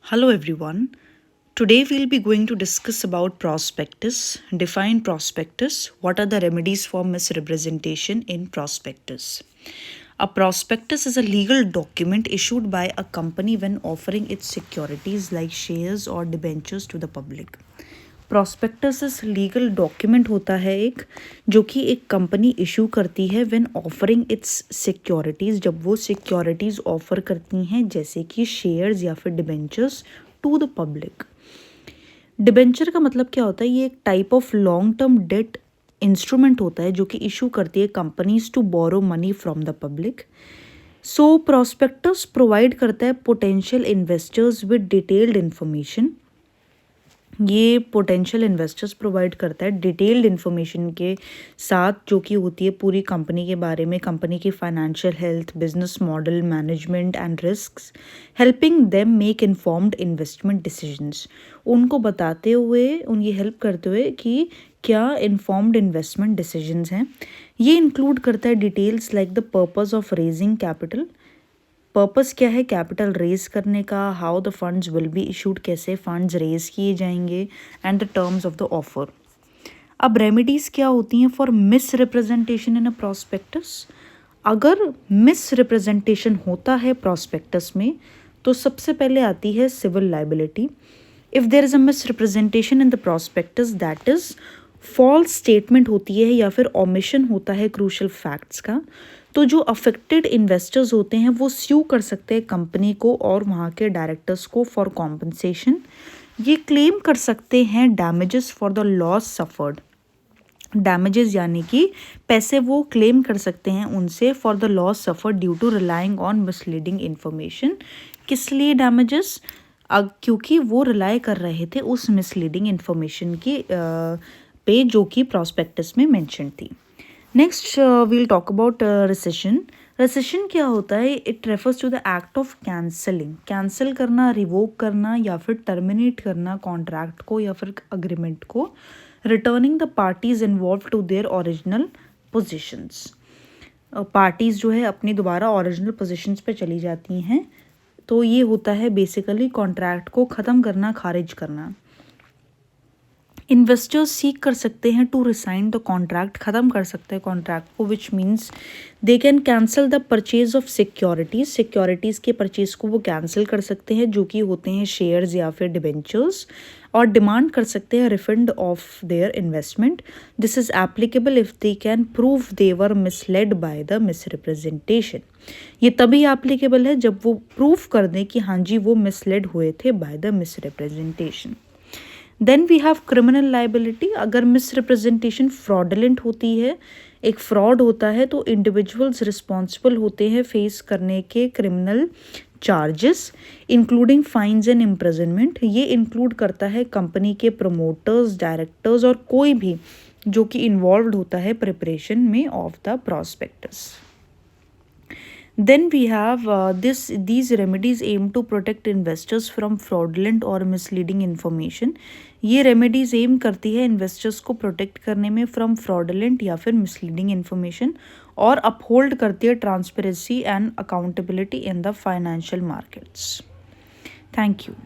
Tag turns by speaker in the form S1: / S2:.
S1: Hello everyone. Today we'll be going to discuss about prospectus, define prospectus, what are the remedies for misrepresentation in prospectus. A prospectus is a legal document issued by a company when offering its securities like shares or debentures to the public. Prospectus legal document होता है एक जो कि एक company issue करती है when offering it's securities, जब वो सिक्योरिटीज़ ऑफर करती हैं जैसे कि शेयर्स या फिर debentures to the public. Debenture का मतलब क्या होता है? ये एक type of long term debt instrument होता है जो कि इशू करती है companies to borrow money from the public. So prospectus provide करता है potential investors with detailed information. ये पोटेंशियल इन्वेस्टर्स प्रोवाइड करता है डिटेल्ड इन्फॉर्मेशन के साथ, जो कि होती है पूरी कंपनी के बारे में, कंपनी की financial health, business model, management and risks, helping them make informed investment decisions. उनको बताते हुए, उनकी हेल्प करते हुए कि क्या इन्फॉर्म्ड इन्वेस्टमेंट डिसीजंस हैं। ये इंक्लूड करता है details like the purpose of raising capital, purpose क्या है कैपिटल रेज करने का, how the funds will be issued, कैसे फंड्स रेज किए जाएंगे, and the terms of the offer. अब रेमेडीज क्या होती हैं for misrepresentation in a prospectus? अगर मिस रिप्रेजेंटेशन होता है प्रॉस्पेक्टस में तो सबसे पहले आती है civil liability. If there is a misrepresentation in the prospectus, that is false statement होती है या फिर ओमिशन होता है क्रूशल फैक्ट्स का, तो जो अफेक्टेड इन्वेस्टर्स होते हैं वो स्यू कर सकते हैं कंपनी को और वहाँ के डायरेक्टर्स को फॉर कॉम्पनसेशन। ये क्लेम कर सकते हैं damages for the loss suffered. Damages यानी कि पैसे वो क्लेम कर सकते हैं उनसे for the loss suffered due to relying on misleading information. किस लिए डैमेजेस? क्योंकि वो रिलाई कर रहे थे उस मिसलीडिंग इन्फॉर्मेशन की पे जो कि प्रॉस्पेक्टस में मेंशन थी। Next we'll talk about rescission. Rescission क्या होता है? It refers to the act of cancelling, cancel करना, रिवोक करना या फिर टर्मिनेट करना कॉन्ट्रैक्ट को या फिर अग्रीमेंट को, returning the parties involve to their original positions. Parties जो है अपनी दोबारा ओरिजिनल पोजिशंस पे चली जाती हैं, तो ये होता है बेसिकली कॉन्ट्रैक्ट को ख़त्म करना, खारिज करना। इन्वेस्टर्स सीख कर सकते हैं टू रिसाइन द कॉन्ट्रैक्ट, ख़त्म कर सकते हैं कॉन्ट्रैक्ट को, which means they can cancel the purchase of securities, securities के परचेज को वो कैंसिल कर सकते हैं जो कि होते हैं शेयर्स या फिर डिबेंचर्स, और डिमांड कर सकते हैं refund of their investment. This is applicable if they can prove they were misled bye the misrepresentation. ये तभी एप्लीकेबल है जब वो प्रूव कर दें कि हाँ जी वो मिसलेड हुए थे by the misrepresentation. Then we have criminal liability. अगर मिसरिप्रेजेंटेशन फ्रॉडलेंट होती है, एक फ्रॉड होता है, तो इंडिविजुअल्स रिस्पॉन्सिबल होते हैं फेस करने के criminal charges including fines and imprisonment. ये इंक्लूड करता है कंपनी के प्रमोटर्स, डायरेक्टर्स और कोई भी जो कि इन्वॉल्व होता है प्रिपरेशन में of the prospectus. Then we have these remedies aim to protect investors from fraudulent or misleading information. ये remedies aim करती है investors को protect करने में from fraudulent या फिर misleading information, और uphold करती है transparency and accountability in the financial markets. Thank you.